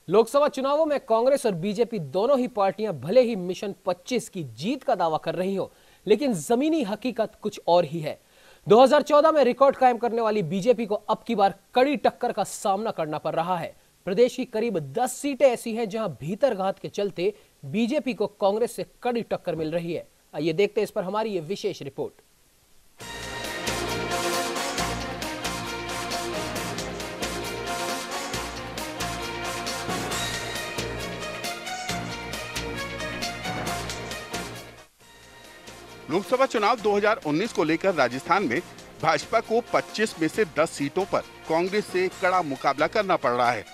लोकसभा चुनावों में कांग्रेस और बीजेपी दोनों ही पार्टियां भले ही मिशन 25 की जीत का दावा कर रही हो, लेकिन जमीनी हकीकत कुछ और ही है। 2014 में रिकॉर्ड कायम करने वाली बीजेपी को अब की बार कड़ी टक्कर का सामना करना पड़ रहा है। प्रदेश की करीब 10 सीटें ऐसी हैं जहां भीतरघात के चलते बीजेपी को कांग्रेस से कड़ी टक्कर मिल रही है। आइए देखते हैं इस पर हमारी ये विशेष रिपोर्ट। लोकसभा चुनाव 2019 को लेकर राजस्थान में भाजपा को 25 में से 10 सीटों पर कांग्रेस से कड़ा मुकाबला करना पड़ रहा है।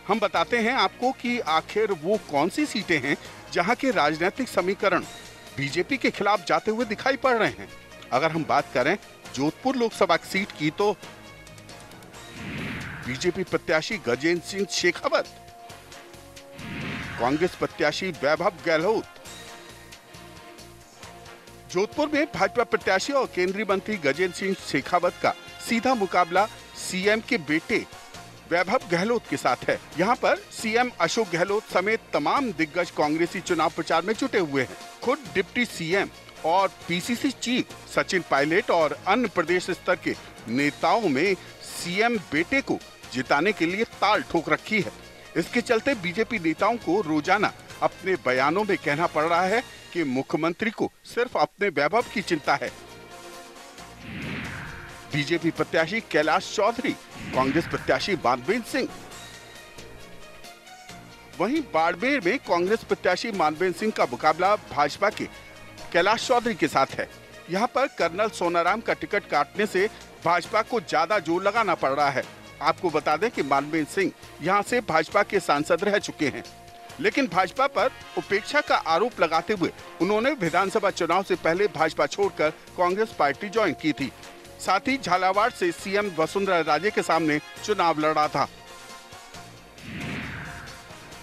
हम बताते हैं आपको कि आखिर वो कौन सी सीटें हैं जहां के राजनीतिक समीकरण बीजेपी के खिलाफ जाते हुए दिखाई पड़ रहे हैं। अगर हम बात करें जोधपुर लोकसभा सीट की, तो बीजेपी प्रत्याशी गजेंद्र सिंह शेखावत, कांग्रेस प्रत्याशी वैभव गहलोत। जोधपुर में भाजपा प्रत्याशी और केंद्रीय मंत्री गजेंद्र सिंह शेखावत का सीधा मुकाबला सीएम के बेटे वैभव गहलोत के साथ है। यहां पर सीएम अशोक गहलोत समेत तमाम दिग्गज कांग्रेसी चुनाव प्रचार में जुटे हुए हैं। खुद डिप्टी सीएम और पीसीसी चीफ सचिन पायलट और अन्य प्रदेश स्तर के नेताओं में सीएम बेटे को जिताने के लिए ताल ठोक रखी है। इसके चलते बीजेपी नेताओं को रोजाना अपने बयानों में कहना पड़ रहा है कि मुख्यमंत्री को सिर्फ अपने वैभव की चिंता है। बीजेपी प्रत्याशी कैलाश चौधरी, कांग्रेस प्रत्याशी मानवेंद्र सिंह। वहीं बाड़मेर में कांग्रेस प्रत्याशी मानवेंद्र सिंह का मुकाबला भाजपा के कैलाश चौधरी के साथ है। यहां पर कर्नल सोनाराम का टिकट काटने से भाजपा को ज्यादा जोर लगाना पड़ रहा है। आपको बता दें कि मानवेंद्र सिंह यहां से भाजपा के सांसद रह चुके हैं, लेकिन भाजपा पर उपेक्षा का आरोप लगाते हुए उन्होंने विधानसभा चुनाव से पहले भाजपा छोड़कर कांग्रेस पार्टी ज्वाइन की थी। साथ ही झालावाड़ से सीएम वसुंधरा राजे के सामने चुनाव लड़ा था।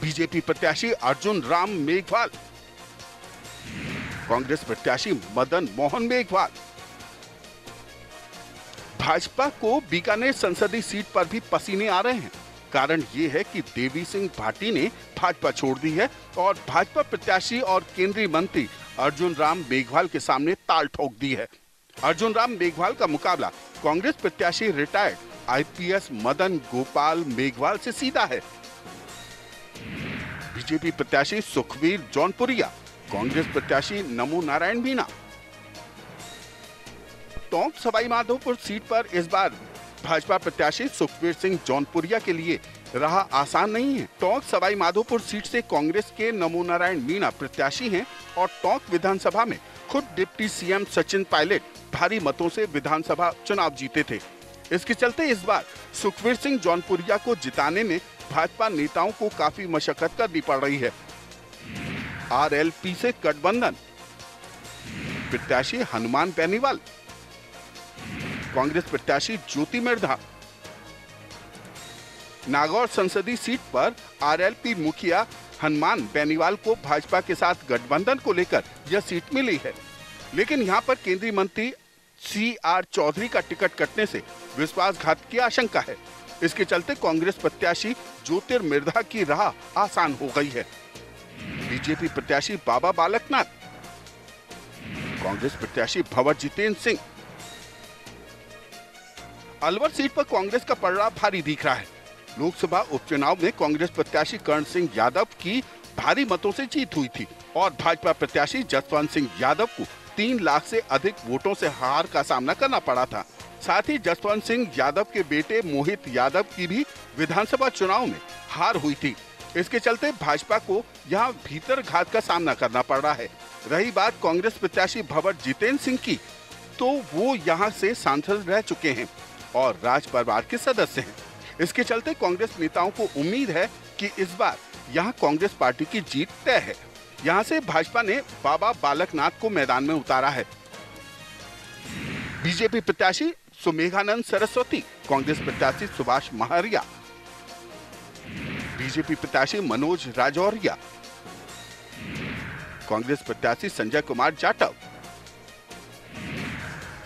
बीजेपी प्रत्याशी अर्जुन राम मेघवाल, कांग्रेस प्रत्याशी मदन मोहन मेघवाल। भाजपा को बीकानेर संसदीय सीट पर भी पसीने आ रहे हैं। कारण ये है कि देवी सिंह भाटी ने भाजपा छोड़ दी है और भाजपा प्रत्याशी और केंद्रीय मंत्री अर्जुन राम मेघवाल के सामने ताल ठोक दी है। अर्जुन राम मेघवाल का मुकाबला कांग्रेस प्रत्याशी रिटायर्ड आईपीएस मदन गोपाल मेघवाल से सीधा है। बीजेपी प्रत्याशी सुखवीर जौनपुरिया, कांग्रेस प्रत्याशी नमो नारायण मीणा। टोंक सवाई माधोपुर सीट पर इस बार भाजपा प्रत्याशी सुखवीर सिंह जौनपुरिया के लिए राह आसान नहीं है। टोंक सवाई माधोपुर सीट से कांग्रेस के नमो नारायण मीणा प्रत्याशी हैं और टोंक विधानसभा में खुद डिप्टी सीएम सचिन पायलट भारी मतों से विधानसभा चुनाव जीते थे। इसके चलते इस बार सुखवीर सिंह जौनपुरिया को जिताने में भाजपा नेताओं को काफी मशक्कत करनी पड़ रही है। आरएलपी से गठबंधन प्रत्याशी हनुमान बेनीवाल, कांग्रेस प्रत्याशी ज्योति मिर्धा। नागौर संसदीय सीट पर आरएलपी मुखिया हनुमान बेनीवाल को भाजपा के साथ गठबंधन को लेकर यह सीट मिली है, लेकिन यहां पर केंद्रीय मंत्री सीआर चौधरी का टिकट कटने से विश्वासघात की आशंका है। इसके चलते कांग्रेस प्रत्याशी ज्योतिर्मिर्धा की राह आसान हो गई है। बीजेपी प्रत्याशी बाबा बालकनाथ, कांग्रेस प्रत्याशी भंवर जितेंद्र सिंह। अलवर सीट पर कांग्रेस का पलड़ा भारी दिख रहा है। लोकसभा उपचुनाव में कांग्रेस प्रत्याशी कर्ण सिंह यादव की भारी मतों से जीत हुई थी और भाजपा प्रत्याशी जसवंत सिंह यादव को 3 लाख से अधिक वोटों से हार का सामना करना पड़ा था। साथ ही जसवंत सिंह यादव के बेटे मोहित यादव की भी विधानसभा चुनाव में हार हुई थी। इसके चलते भाजपा को यहां भीतर घात का सामना करना पड़ रहा है। रही बात कांग्रेस प्रत्याशी भंवर जितेंद्र सिंह की, तो वो यहां से सांसद रह चुके हैं और राज परिवार के सदस्य हैं। इसके चलते कांग्रेस नेताओं को उम्मीद है कि इस बार यहां कांग्रेस पार्टी की जीत तय है। यहां से भाजपा ने बाबा बालकनाथ को मैदान में उतारा है। बीजेपी प्रत्याशी सुमेघानंद सरस्वती, कांग्रेस प्रत्याशी सुभाष महरिया, बीजेपी प्रत्याशी मनोज राजौरिया, कांग्रेस प्रत्याशी संजय कुमार जाटव,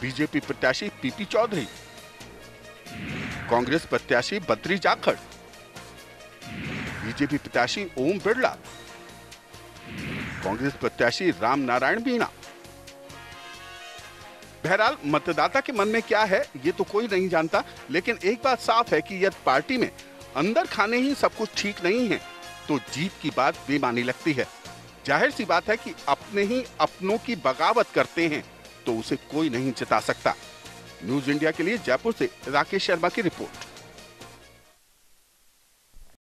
बीजेपी प्रत्याशी पीपी चौधरी, कांग्रेस प्रत्याशी बद्री जाखड़, बीजेपी प्रत्याशी ओम बिरला, कांग्रेस प्रत्याशी राम नारायण मीणा। बहरहाल मतदाता के मन में क्या है ये तो कोई नहीं जानता, लेकिन एक बात साफ है कि यदि पार्टी में अंदर खाने ही सब कुछ ठीक नहीं है तो जीत की बात बेमानी लगती है। जाहिर सी बात है कि अपने ही अपनों की बगावत करते हैं तो उसे कोई नहीं जिता सकता। न्यूज इंडिया के लिए जयपुर से राकेश शर्मा की रिपोर्ट।